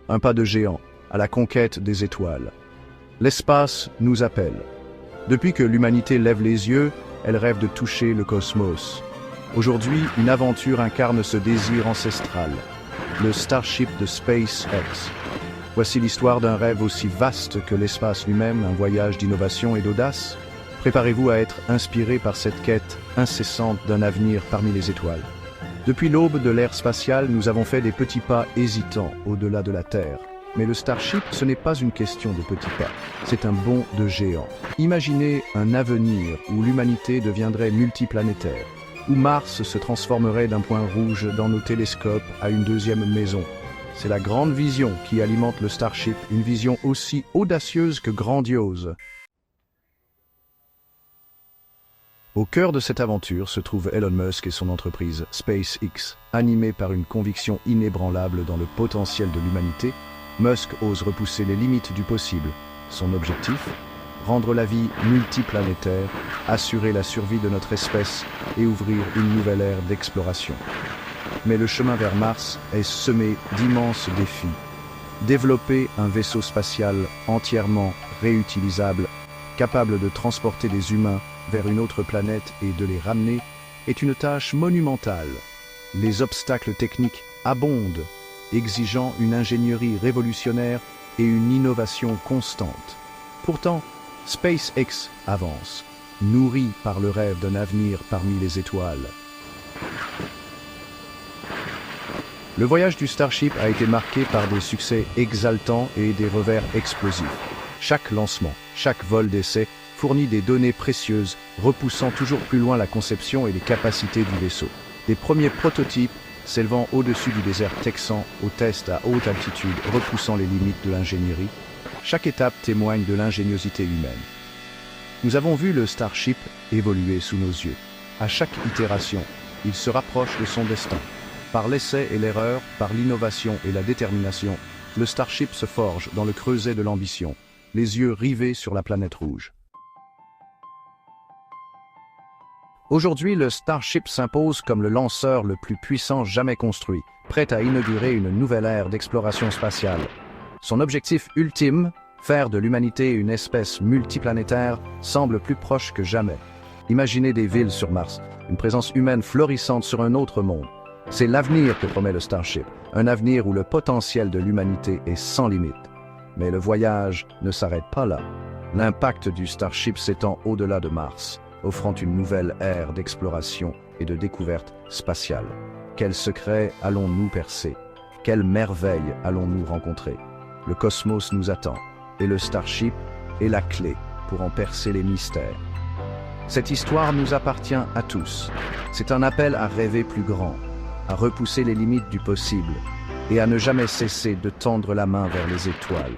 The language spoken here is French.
un pas de géant à la conquête des étoiles. L'espace nous appelle. Depuis que l'humanité lève les yeux, elle rêve de toucher le cosmos. Aujourd'hui, une aventure incarne ce désir ancestral, le Starship de SpaceX. Voici l'histoire d'un rêve aussi vaste que l'espace lui-même, un voyage d'innovation et d'audace. Préparez-vous à être inspiré par cette quête incessante d'un avenir parmi les étoiles. Depuis l'aube de l'ère spatiale, nous avons fait des petits pas hésitants au-delà de la Terre. Mais le Starship, ce n'est pas une question de petits pas, c'est un bond de géant. Imaginez un avenir où l'humanité deviendrait multiplanétaire, où Mars se transformerait d'un point rouge dans nos télescopes à une deuxième maison. C'est la grande vision qui alimente le Starship, une vision aussi audacieuse que grandiose. Au cœur de cette aventure se trouve Elon Musk et son entreprise SpaceX. Animé par une conviction inébranlable dans le potentiel de l'humanité, Musk ose repousser les limites du possible. Son objectif ? Rendre la vie multiplanétaire, assurer la survie de notre espèce et ouvrir une nouvelle ère d'exploration. Mais le chemin vers Mars est semé d'immenses défis. Développer un vaisseau spatial entièrement réutilisable, capable de transporter des humains vers une autre planète et de les ramener, est une tâche monumentale. Les obstacles techniques abondent, exigeant une ingénierie révolutionnaire et une innovation constante. Pourtant, SpaceX avance, nourri par le rêve d'un avenir parmi les étoiles. Le voyage du Starship a été marqué par des succès exaltants et des revers explosifs. Chaque lancement, chaque vol d'essai fournit des données précieuses, repoussant toujours plus loin la conception et les capacités du vaisseau. Des premiers prototypes s'élevant au-dessus du désert texan aux tests à haute altitude, repoussant les limites de l'ingénierie, chaque étape témoigne de l'ingéniosité humaine. Nous avons vu le Starship évoluer sous nos yeux. À chaque itération, il se rapproche de son destin. Par l'essai et l'erreur, par l'innovation et la détermination, le Starship se forge dans le creuset de l'ambition, les yeux rivés sur la planète rouge. Aujourd'hui, le Starship s'impose comme le lanceur le plus puissant jamais construit, prêt à inaugurer une nouvelle ère d'exploration spatiale. Son objectif ultime, faire de l'humanité une espèce multiplanétaire, semble plus proche que jamais. Imaginez des villes sur Mars, une présence humaine florissante sur un autre monde. C'est l'avenir que promet le Starship, un avenir où le potentiel de l'humanité est sans limite. Mais le voyage ne s'arrête pas là. L'impact du Starship s'étend au-delà de Mars, offrant une nouvelle ère d'exploration et de découverte spatiale. Quels secrets allons-nous percer? Quelles merveilles allons-nous rencontrer? Le cosmos nous attend, et le Starship est la clé pour en percer les mystères. Cette histoire nous appartient à tous. C'est un appel à rêver plus grand, à repousser les limites du possible, et à ne jamais cesser de tendre la main vers les étoiles.